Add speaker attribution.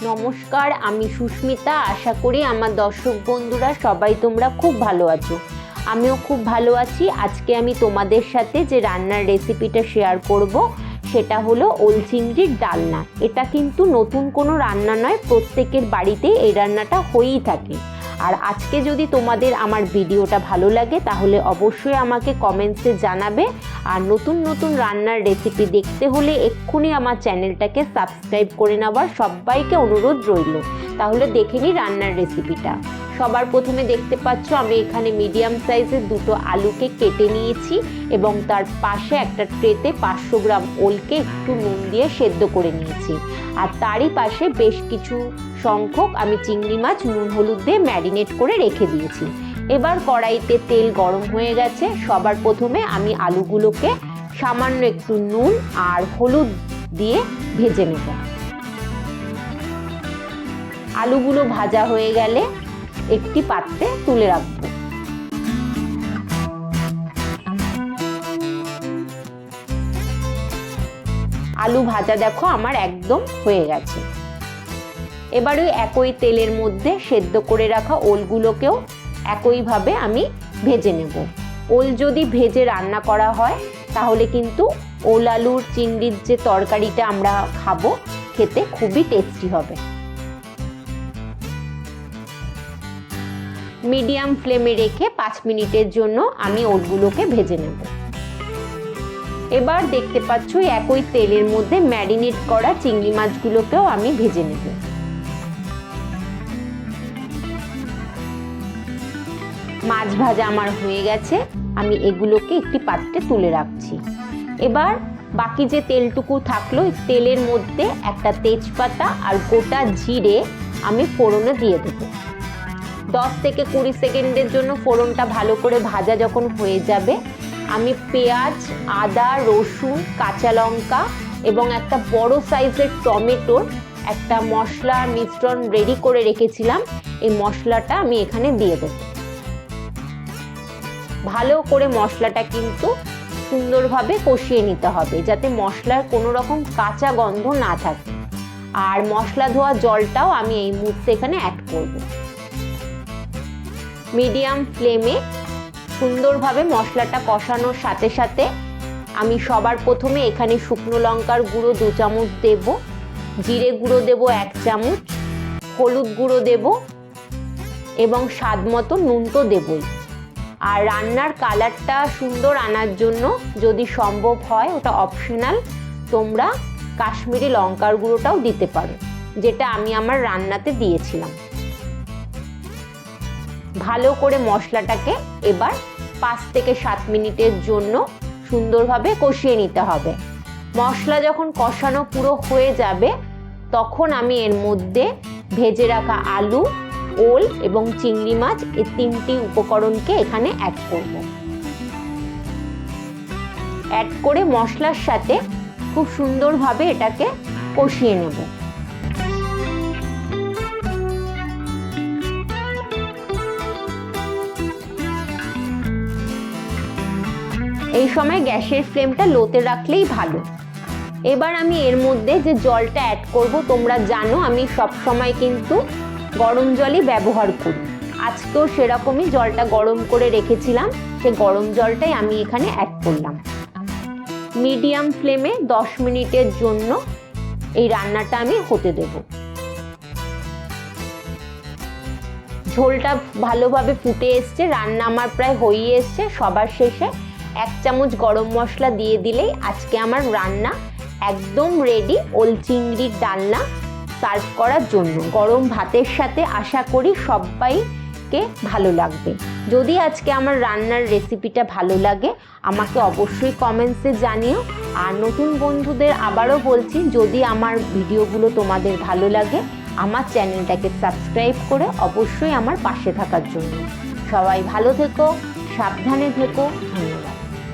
Speaker 1: নমস্কার, আমি সুস্মিতা। আশা করি আমার দর্শক বন্ধুরা সবাই তোমরা খুব ভালো আছো। আমিও খুব ভালো আছি। আজকে আমি তোমাদের সাথে যে রান্নার রেসিপিটা শেয়ার করব সেটা হলো ওল চিংড়ির ডালনা। এটা কিন্তু নতুন কোনো রান্না নয়, প্রত্যেকের বাড়িতেই এই রান্নাটা হয়েই থাকে। আর আজকে যদি তোমাদের আমার ভিডিওটা ভালো লাগে তাহলে অবশ্যই আমাকে কমেন্টসে জানাবে। আর নতুন নতুন রান্নার রেসিপি দেখতে হলে এক্ষুনি আমার চ্যানেলটাকে সাবস্ক্রাইব করে নেওয়ার সবাইকে অনুরোধ রইল। তাহলে দেখে নিই রান্নার রেসিপিটা। সবার প্রথমে দেখতে পাচ্ছ আমি এখানে মিডিয়াম সাইজের দুটো আলুকে কেটে নিয়েছি এবং তার পাশে একটা ট্রেতে 500 গ্রাম ওলকে একটু নুন দিয়ে সেদ্ধ করে নিয়েছি। আর তারই পাশে বেশ কিছু সংখ্যক আমি চিংড়ি মাছ নুন হলুদ দিয়ে ম্যারিনেট করে রেখে দিয়েছি। এবার কড়াইতে তেল গরম হয়ে গেছে। সবার প্রথমে আমি আলুগুলোকে সামান্য একটু নুন আর হলুদ দিয়ে ভেজে নেব। আলুগুলো ভাজা হয়ে গেলে একটি পাত্রে তুলে রাখবো। আলু ভাজা দেখো আমার একদম হয়ে গেছে। এবার ওই একই তেলের মধ্যে সেদ্ধ করে রাখা ওলগুলোকেও একইভাবে আমি ভেজে নেব। ওল যদি ভেজে রান্না করা হয় তাহলে কিন্তু ওল আলুর চিংড়ির যে তরকারিটা আমরা খাবো খেতে খুবই টেস্টি হবে। মিডিয়াম ফ্লেমে রেখে 5 মিনিটের জন্য আমি ওলগুলোকে ভেজে নেব। এবার দেখতে পাচ্ছ একই তেলের মধ্যে ম্যারিনেট করা চিংড়ি মাছগুলোকেও আমি ভেজে নেব। মাছ ভাজা আমার হয়ে গেছে, আমি এগুলোকে একটি পাত্রে তুলে রাখছি। এবার বাকি যে তেলটুকু থাকলো তেলের মধ্যে একটা তেজপাতা আর গোটা জিরে আমি ফোড়নে দিয়ে দেবো। 10 থেকে 20 সেকেন্ডের জন্য ফোড়নটা ভালো করে ভাজা যখন হয়ে যাবে আমি পেঁয়াজ, আদা, রসুন, কাঁচা লঙ্কা এবং একটা বড় সাইজের টমেটোর একটা মশলা মিশ্রণ রেডি করে রেখেছিলাম। এই মশলাটা আমি এখানে দিয়ে দেব। ভালো করে মশলাটা কিন্তু সুন্দরভাবে কষিয়ে নিতে হবে যাতে মশলার কোনো রকম কাঁচা গন্ধ না থাকে। আর মশলা ধোয়া জলটাও আমি এই মুহূর্তে এখানে অ্যাড করব। মিডিয়াম ফ্লেমে সুন্দরভাবে মশলাটা কষানোর সাথে সাথে আমি সবার প্রথমে এখানে শুকনো লঙ্কার গুঁড়ো 2 চামচ দেব, জিরে গুঁড়ো দেব 1 চামচ, হলুদ গুঁড়ো দেব এবং স্বাদ মতো নুন তো দেবই। আর রান্নার কালারটা সুন্দর আনার জন্য যদি সম্ভব হয়, ওটা অপশনাল, তোমরা কাশ্মীরি লঙ্কার গুঁড়োটাও দিতে পারো, যেটা আমি আমার রান্নাতে দিয়েছিলাম। ভালো করে মশলাটাকে এবার 5 থেকে 7 মিনিটের জন্য সুন্দরভাবে কষিয়ে নিতে হবে। মশলা যখন কষানো পুরো হয়ে যাবে তখন আমি এর মধ্যে ভেজে রাখা আলু, ওল এবং চিংড়ি মাছ এই 3টি উপকরণকে এখানে অ্যাড করব। অ্যাড করে মশলার সাথে খুব সুন্দরভাবে এটাকে কষিয়ে নেব। এই সময় গ্যাসের ফ্লেমটা লোতে রাখলেই ভালো। এবার আমি এর মধ্যে যে জলটা অ্যাড করব, তোমরা জানো আমি সব সময় কিন্তু গরম জলই ব্যবহার করি। আজকেও সেরকমই জলটা গরম করে রেখেছিলাম, সে গরম জলটাই আমি এখানে অ্যাড করলাম। মিডিয়াম ফ্লেমে 10 মিনিটের জন্য এই রান্নাটা আমি হতে দেব। ঝোলটা ভালোভাবে ফুটে এসছে, রান্না আমার প্রায় হয়ে এসছে। সবার শেষে 1 চামচ গরম মশলা দিয়ে দিলেই আজকে আমার রান্না একদম রেডি, ওল চিংড়ির ডালনা সার্ভ করার জন্য। গরম ভাতের সাথে আশা করি সবাইকে ভালো লাগবে। যদি আজকে আমার রান্নার রেসিপিটা ভালো লাগে আমাকে অবশ্যই কমেন্টসে জানিও। আর নতুন বন্ধুদের আবারও বলছি, যদি আমার ভিডিওগুলো তোমাদের ভালো লাগে আমার চ্যানেলটাকে সাবস্ক্রাইব করে অবশ্যই আমার পাশে থাকার জন্য। সবাই ভালো থেকো, সাবধানে থেকো। ধন্যবাদ।